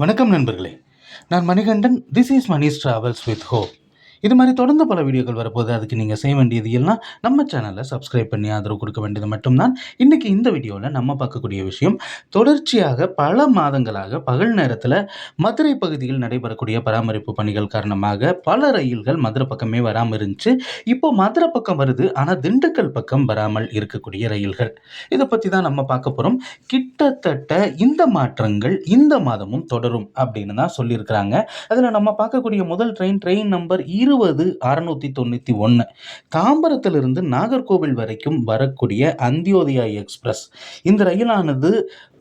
வணக்கம் நண்பர்களே. நான் Manikandan. This is Mani's travels with hope. இது மாதிரி தொடர்ந்து பல வீடியோக்கள் வரப்போது. அதுக்கு நீங்கள் செய்ய வேண்டியது எல்லாம் நம்ம சேனலை சப்ஸ்கிரைப் பண்ணி ஆதரவு கொடுக்க வேண்டியது மட்டும்தான். இன்றைக்கி இந்த வீடியோவில் நம்ம பார்க்கக்கூடிய விஷயம், தொடர்ச்சியாக பல மாதங்களாக பகல் நேரத்தில் மதுரை பகுதியில் நடைபெறக்கூடிய பராமரிப்பு பணிகள் காரணமாக பல ரயில்கள் மதுரை பக்கமே வராமல் இருந்துச்சு. இப்போ மதுரை பக்கம் வருது, ஆனால் திண்டுக்கல் பக்கம் வராமல் இருக்கக்கூடிய ரயில்கள், இதை பற்றி தான் நம்ம பார்க்க போகிறோம். கிட்டத்தட்ட இந்த மாற்றங்கள் இந்த மாதமும் தொடரும் அப்படின்னு தான் சொல்லியிருக்கிறாங்க. அதில் நம்ம பார்க்கக்கூடிய முதல் ட்ரெயின் நம்பர் 20-691 தாம்பரத்திலிருந்து நாகர்கோவில் வரைக்கும் வரக்கூடிய அந்தியோதயா எக்ஸ்பிரஸ். இந்த ரயிலானது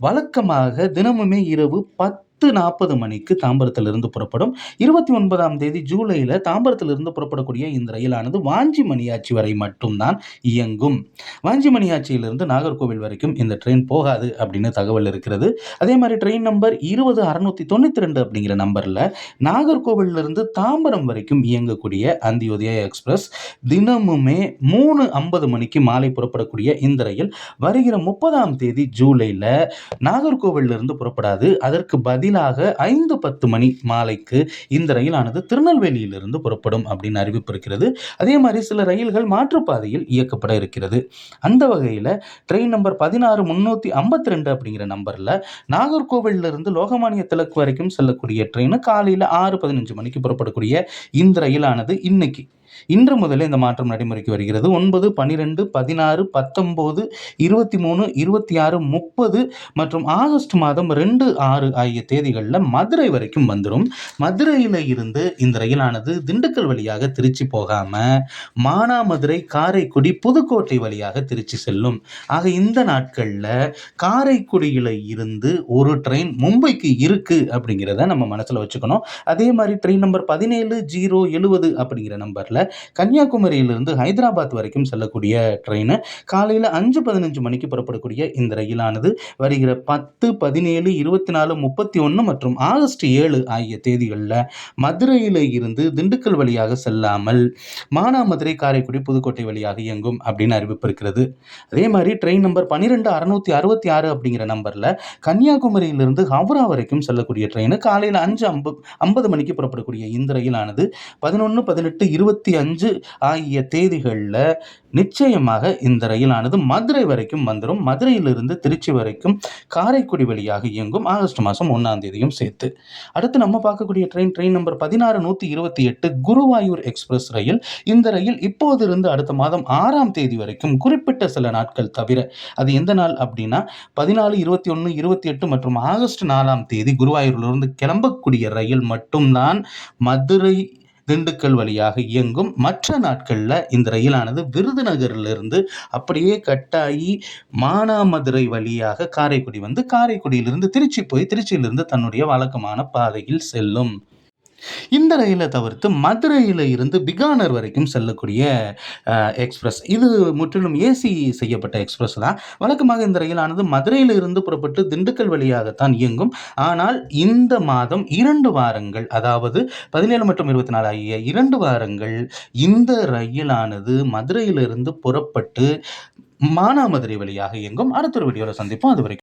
வழக்கமாக தினமுமே இரவு 10:40 மணிக்கு தாம்பரத்திலிருந்து புறப்படும். 29ஆம் தேதி ஜூலையில் தாம்பரத்திலிருந்து புறப்படக்கூடிய இந்த ரயிலானது வாஞ்சி மணியாச்சி வரை மட்டும்தான் இயங்கும். வாஞ்சி மணியாச்சியிலிருந்து நாகர்கோவில் வரைக்கும் இந்த ட்ரெயின் போகாது அப்படின்னு தகவல் இருக்கிறது. அதே மாதிரி ட்ரெயின் நம்பர் 20-692 அப்படிங்கிற நம்பரில் நாகர்கோவிலிருந்து தாம்பரம் வரைக்கும் இயங்கக்கூடிய அந்தியோதயா எக்ஸ்பிரஸ் தினமுமே 3:50 மணிக்கு மாலை புறப்படக்கூடிய இந்த ரயில் வருகிற 30ஆம் தேதி ஜூலையில் நாகர்கோவிலிருந்து புறப்படாது. அதற்கு பதிலாக 5:10 மணி மாலைக்கு இந்த ரயிலானது திருநெல்வேலியிலிருந்து புறப்படும் அப்படின்னு அறிவிப்பு இருக்கிறது. அதே மாதிரி சில ரயில்கள் மாற்றுப்பாதையில் இயக்கப்பட இருக்கிறது. அந்த வகையில் ட்ரெயின் நம்பர் 16-352 அப்படிங்கிற நம்பரில் நாகர்கோவிலிருந்து லோகமானிய திலக் வரைக்கும் செல்லக்கூடிய ட்ரெயின் காலையில் 6:15 மணிக்கு புறப்படக்கூடிய இந்த ரயிலானது இன்று முதலே இந்த மாற்றம் நடைமுறைக்கு வருகிறது. 9, 12, 16, 19, 23, 26, 30 மற்றும் ஆகஸ்ட் மாதம் 2, 6 ஆகிய தேதிகளில் மதுரை வரைக்கும் வந்துடும். மதுரையில் இருந்து இந்த ரயிலானது திண்டுக்கல் வழியாக திருச்சி போகாமல் மானாமதுரை, காரைக்குடி, புதுக்கோட்டை வழியாக திருச்சி செல்லும். ஆக இந்த நாட்களில் காரைக்குடியில் இருந்து ஒரு ட்ரெயின் மும்பைக்கு இருக்கு அப்படிங்கிறத நம்ம மனசில் வச்சுக்கணும். அதே மாதிரி ட்ரெயின் நம்பர் 17-070 அப்படிங்கிற நம்பரில் கன்னியாகுமரியிலிருந்து ஹைதராபாத் வரைக்கும் செல்லக்கூடிய ட்ரெயின் காலையில் 5:15 மணிக்கு புறப்படக்கூடிய இந்த ரயிலானது வருகிற 10, 17, 24, 31 மற்றும் ஆகஸ்ட் 7 ஆகிய தேதிகளில் மதுரையில் இருந்து திண்டுக்கல் வழியாக செல்லாமல் மானாமதுரை, காரைக்குடி, புதுக்கோட்டை வழியாக இயங்கும் அப்படின்னு அறிவிப்பு இருக்கிறது. அதே மாதிரி ட்ரெயின் நம்பர் 12-666 அப்படிங்கிற நம்பரில் கன்னியாகுமரியிலிருந்து ஹவுரா வரைக்கும் செல்லக்கூடிய ட்ரெயின் காலையில் 5:50 மணிக்கு புறப்படக்கூடிய இந்த ரயிலானது 11, 18, 25 ஆகிய தேதிகளில் நிச்சயமாக இந்த ரயிலானது மதுரை வரைக்கும் வந்துடும். மதுரையிலிருந்து திருச்சி வரைக்கும் காரைக்குடி வழியாக இயங்கும். ஆகஸ்ட் மாதம் 1ஆம் தேதியும் சேர்த்து. அடுத்து நம்ம பார்க்கக்கூடிய ட்ரெயின் நம்பர் 16-128 குருவாயூர் எக்ஸ்பிரஸ் ரயில். இந்த ரயில் இப்போது இருந்து அடுத்த மாதம் 6ஆம் தேதி வரைக்கும் குறிப்பிட்ட சில நாட்கள் தவிர, அது எந்த நாள் அப்படின்னா 14, 21, 28 மற்றும் ஆகஸ்ட் 4ஆம் தேதி குருவாயூரிலிருந்து கிளம்பக்கூடிய ரயில் மட்டும்தான் மதுரை, திண்டுக்கல் வழியாக இயங்கும். மற்ற நாட்களில் இந்த ரயிலானது விருதுநகரிலிருந்து அப்படியே கட்டாயி மானாமதுரை வழியாக காரைக்குடி வந்து காரைக்குடியிலிருந்து திருச்சி போய் திருச்சியிலிருந்து தன்னுடைய வழக்கமான பாதையில் செல்லும். இந்த ரயிலை தவிர்த்து மதுரையில் இருந்து பிகானர் வரைக்கும் செல்லக்கூடிய எக்ஸ்பிரஸ், இது முற்றிலும் ஏசி செய்யப்பட்ட எக்ஸ்பிரஸ் தான். வழக்கமாக இந்த ரயிலானது மதுரையில் இருந்து புறப்பட்டு திண்டுக்கல் வழியாகத்தான் இயங்கும். ஆனால் இந்த மாதம் 2 வாரங்கள், அதாவது 17 மற்றும் 24 ஆகிய 2 வாரங்கள் இந்த ரயிலானது மதுரையிலிருந்து புறப்பட்டு மானாமதுரை வழியாக இயங்கும். அடுத்த ஒரு வீடியோவில் சந்திப்போம். அது வரைக்கும்